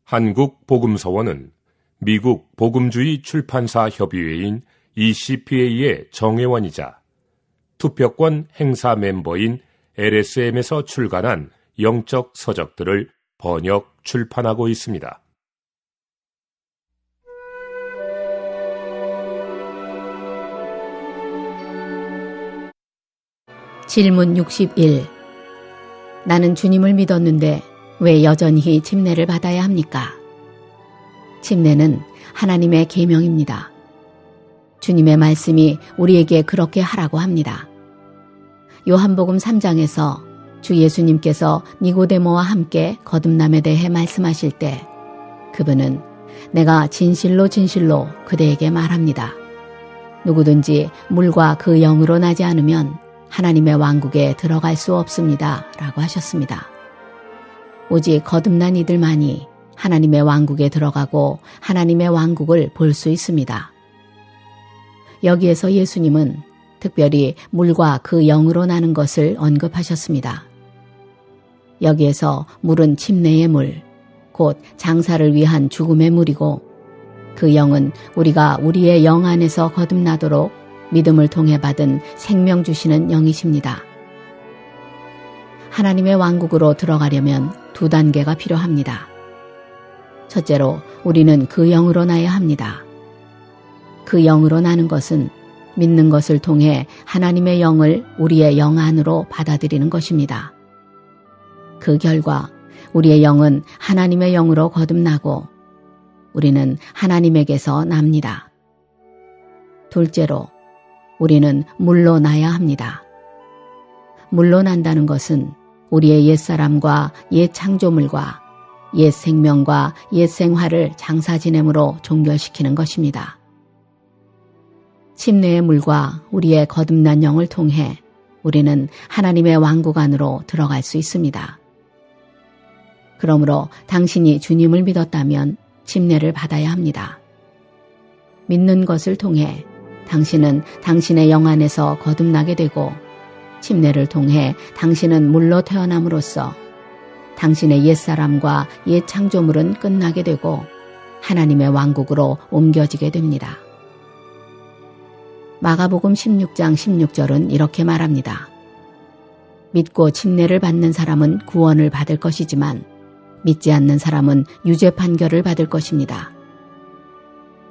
한국복음서원은 미국 복음주의 출판사 협의회인 ECPA의 정회원이자 투표권 행사 멤버인 LSM에서 출간한 영적 서적들을 번역, 출판하고 있습니다. 질문 61. 나는 주님을 믿었는데 왜 여전히 침례를 받아야 합니까? 침례는 하나님의 계명입니다. 주님의 말씀이 우리에게 그렇게 하라고 합니다. 요한복음 3장에서 주 예수님께서 니고데모와 함께 거듭남에 대해 말씀하실 때 그분은 내가 진실로 진실로 그대에게 말합니다. 누구든지 물과 그 영으로 나지 않으면 하나님의 왕국에 들어갈 수 없습니다. 라고 하셨습니다. 오직 거듭난 이들만이 하나님의 왕국에 들어가고 하나님의 왕국을 볼 수 있습니다. 여기에서 예수님은 특별히 물과 그 영으로 나는 것을 언급하셨습니다. 여기에서 물은 침례의 물, 곧 장사를 위한 죽음의 물이고 그 영은 우리가 우리의 영 안에서 거듭나도록 믿음을 통해 받은 생명 주시는 영이십니다. 하나님의 왕국으로 들어가려면 두 단계가 필요합니다. 첫째로 우리는 그 영으로 나야 합니다. 그 영으로 나는 것은 믿는 것을 통해 하나님의 영을 우리의 영 안으로 받아들이는 것입니다. 그 결과 우리의 영은 하나님의 영으로 거듭나고 우리는 하나님에게서 납니다. 둘째로 우리는 물로 나야 합니다. 물로 난다는 것은 우리의 옛사람과 옛 창조물과 옛 생명과 옛 생활을 장사 지냄으로 종결시키는 것입니다. 침례의 물과 우리의 거듭난 영을 통해 우리는 하나님의 왕국 안으로 들어갈 수 있습니다. 그러므로 당신이 주님을 믿었다면 침례를 받아야 합니다. 믿는 것을 통해 당신은 당신의 영 안에서 거듭나게 되고 침례를 통해 당신은 물로 태어남으로써 당신의 옛사람과 옛 창조물은 끝나게 되고 하나님의 왕국으로 옮겨지게 됩니다. 마가복음 16장 16절은 이렇게 말합니다. 믿고 침례를 받는 사람은 구원을 받을 것이지만 믿지 않는 사람은 유죄 판결을 받을 것입니다.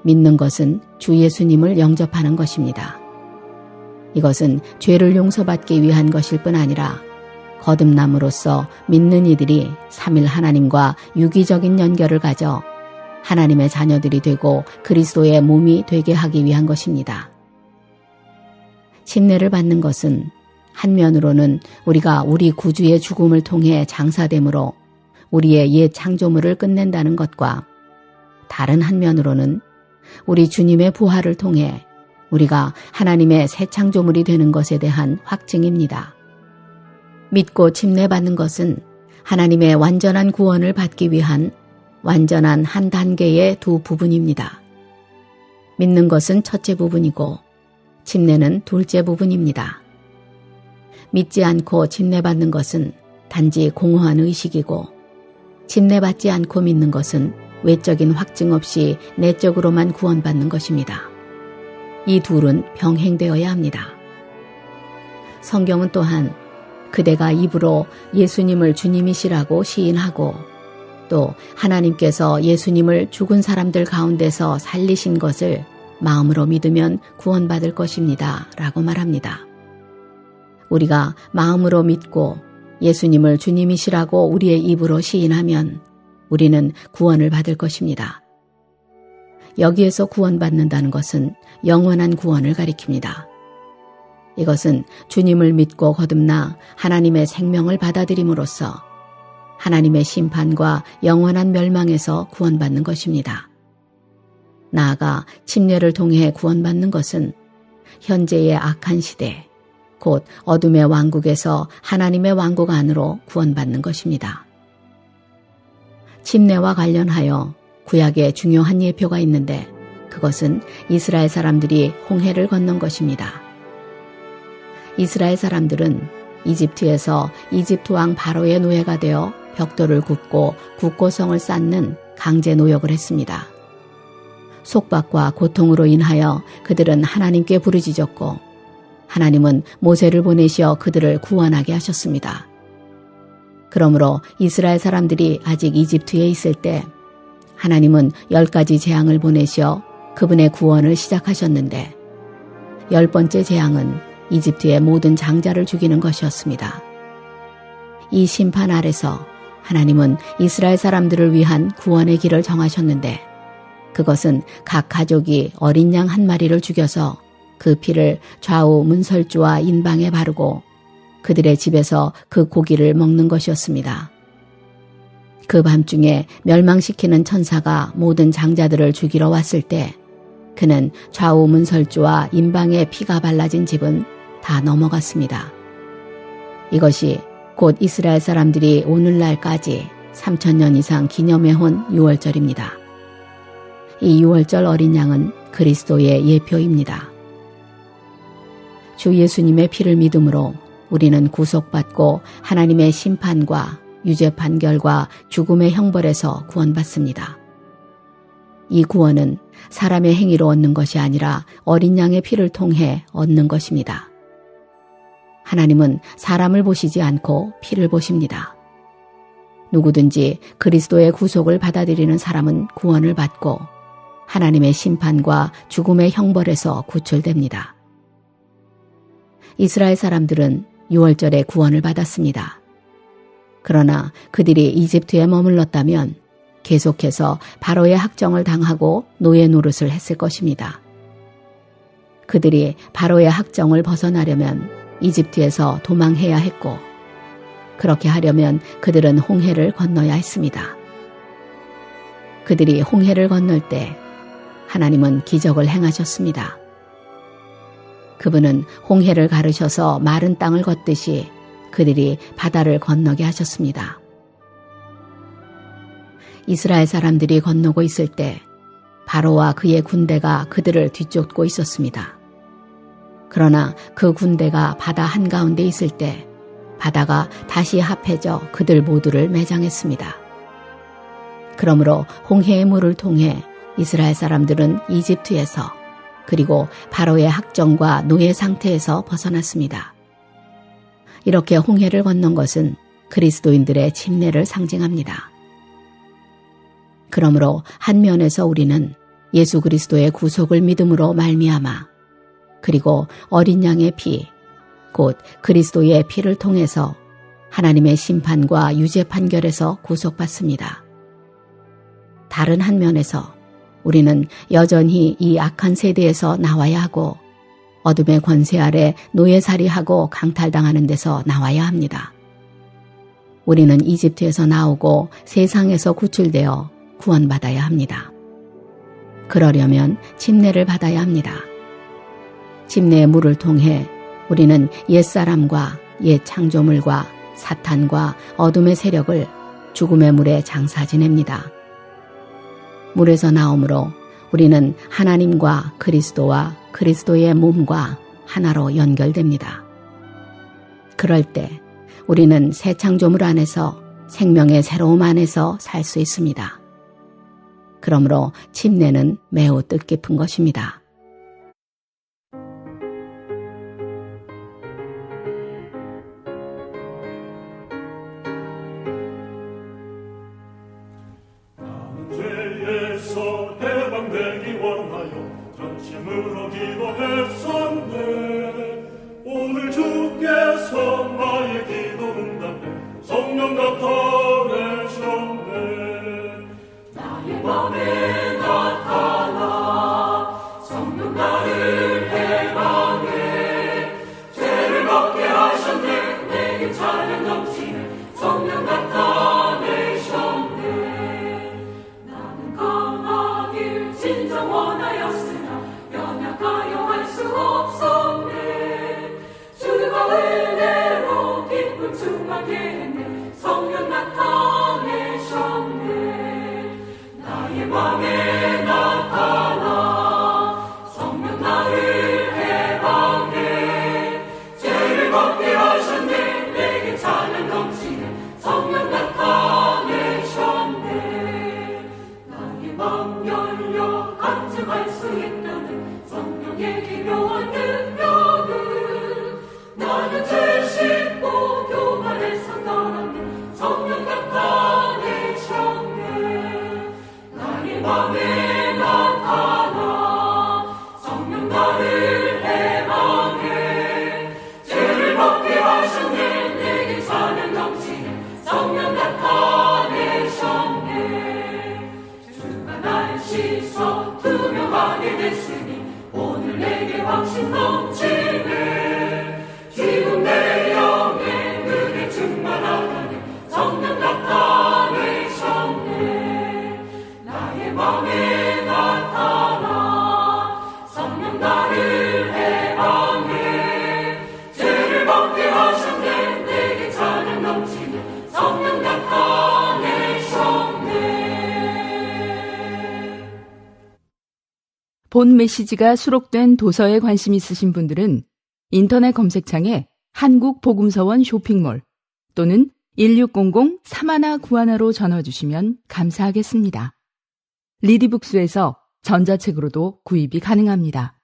믿는 것은 주 예수님을 영접하는 것입니다. 이것은 죄를 용서받기 위한 것일 뿐 아니라 거듭남으로써 믿는 이들이 삼일 하나님과 유기적인 연결을 가져 하나님의 자녀들이 되고 그리스도의 몸이 되게 하기 위한 것입니다. 침례를 받는 것은 한면으로는 우리가 우리 구주의 죽음을 통해 장사됨으로 우리의 옛 창조물을 끝낸다는 것과 다른 한면으로는 우리 주님의 부활을 통해 우리가 하나님의 새 창조물이 되는 것에 대한 확증입니다. 믿고 침례받는 것은 하나님의 완전한 구원을 받기 위한 완전한 한 단계의 두 부분입니다. 믿는 것은 첫째 부분이고 침례는 둘째 부분입니다. 믿지 않고 침례받는 것은 단지 공허한 의식이고 침례받지 않고 믿는 것은 외적인 확증 없이 내적으로만 구원받는 것입니다. 이 둘은 병행되어야 합니다. 성경은 또한 그대가 입으로 예수님을 주님이시라고 시인하고 또 하나님께서 예수님을 죽은 사람들 가운데서 살리신 것을 마음으로 믿으면 구원받을 것입니다. 라고 말합니다. 우리가 마음으로 믿고 예수님을 주님이시라고 우리의 입으로 시인하면 우리는 구원을 받을 것입니다. 여기에서 구원받는다는 것은 영원한 구원을 가리킵니다. 이것은 주님을 믿고 거듭나 하나님의 생명을 받아들임으로써 하나님의 심판과 영원한 멸망에서 구원받는 것입니다. 나아가 침례를 통해 구원받는 것은 현재의 악한 시대, 곧 어둠의 왕국에서 하나님의 왕국 안으로 구원받는 것입니다. 침례와 관련하여 구약에 중요한 예표가 있는데 그것은 이스라엘 사람들이 홍해를 건넌 것입니다. 이스라엘 사람들은 이집트에서 이집트 왕 바로의 노예가 되어 벽돌을 굽고 국고성을 쌓는 강제 노역을 했습니다. 속박과 고통으로 인하여 그들은 하나님께 부르짖었고 하나님은 모세를 보내시어 그들을 구원하게 하셨습니다. 그러므로 이스라엘 사람들이 아직 이집트에 있을 때 하나님은 10가지 재앙을 보내시어 그분의 구원을 시작하셨는데 10번째 재앙은 이집트의 모든 장자를 죽이는 것이었습니다. 이 심판 아래서 하나님은 이스라엘 사람들을 위한 구원의 길을 정하셨는데 그것은 각 가족이 어린 양 한 마리를 죽여서 그 피를 좌우 문설주와 인방에 바르고 그들의 집에서 그 고기를 먹는 것이었습니다. 그 밤중에 멸망시키는 천사가 모든 장자들을 죽이러 왔을 때 그는 좌우 문설주와 인방에 피가 발라진 집은 다 넘어갔습니다. 이것이 곧 이스라엘 사람들이 오늘날까지 3000년 이상 기념해온 유월절입니다. 이 유월절 어린 양은 그리스도의 예표입니다. 주 예수님의 피를 믿음으로 우리는 구속받고 하나님의 심판과 유죄 판결과 죽음의 형벌에서 구원받습니다. 이 구원은 사람의 행위로 얻는 것이 아니라 어린 양의 피를 통해 얻는 것입니다. 하나님은 사람을 보시지 않고 피를 보십니다. 누구든지 그리스도의 구속을 받아들이는 사람은 구원을 받고 하나님의 심판과 죽음의 형벌에서 구출됩니다. 이스라엘 사람들은 유월절에 구원을 받았습니다. 그러나 그들이 이집트에 머물렀다면 계속해서 바로의 학정을 당하고 노예 노릇을 했을 것입니다. 그들이 바로의 학정을 벗어나려면 이집트에서 도망해야 했고 그렇게 하려면 그들은 홍해를 건너야 했습니다. 그들이 홍해를 건널 때 하나님은 기적을 행하셨습니다. 그분은 홍해를 가르셔서 마른 땅을 걷듯이 그들이 바다를 건너게 하셨습니다. 이스라엘 사람들이 건너고 있을 때 바로와 그의 군대가 그들을 뒤쫓고 있었습니다. 그러나 그 군대가 바다 한가운데 있을 때 바다가 다시 합해져 그들 모두를 매장했습니다. 그러므로 홍해의 물을 통해 이스라엘 사람들은 이집트에서 그리고 바로의 학정과 노예 상태에서 벗어났습니다. 이렇게 홍해를 건넌 것은 그리스도인들의 침례를 상징합니다. 그러므로 한 면에서 우리는 예수 그리스도의 구속을 믿음으로 말미암아 그리고 어린 양의 피, 곧 그리스도의 피를 통해서 하나님의 심판과 유죄 판결에서 구속받습니다. 다른 한 면에서 우리는 여전히 이 악한 세대에서 나와야 하고 어둠의 권세 아래 노예살이하고 강탈당하는 데서 나와야 합니다. 우리는 이집트에서 나오고 세상에서 구출되어 구원받아야 합니다. 그러려면 침례를 받아야 합니다. 침례의 물을 통해 우리는 옛사람과 옛 창조물과 사탄과 어둠의 세력을 죽음의 물에 장사 지냅니다. 물에서 나오므로 우리는 하나님과 그리스도와 그리스도의 몸과 하나로 연결됩니다. 그럴 때 우리는 새 창조물 안에서 생명의 새로움 안에서 살 수 있습니다. 그러므로 침례는 매우 뜻깊은 것입니다. 죄에서 해방되기 원하여 전심으로 기도했었네. 오늘 주께서 나의 기도 응답해 성령 나타내셨네. 나의 맘에 나타나 성령 나를 해방해 죄를 먹게 하셨네. 내게 찬양 넘치네. 성령 나타내셨네. 나는 강하길 진정 원하였으나 연약하여 할 수 없었네. 주가 은혜로 기쁨 충만케 했네. 성령 나타내셨네. 나의 맘에 나타나 성령 나를 해방해 죄를 먹게 하셨네. 내게 찬양 넘치네. 성령 나타내셨네. 넘치는 성령 나타내셨네. 본 메시지가 수록된 도서에 관심 있으신 분들은 인터넷 검색창에 한국복음서원 쇼핑몰 또는 1600-3191로 전화 주시면 감사하겠습니다. 리디북스에서 전자책으로도 구입이 가능합니다.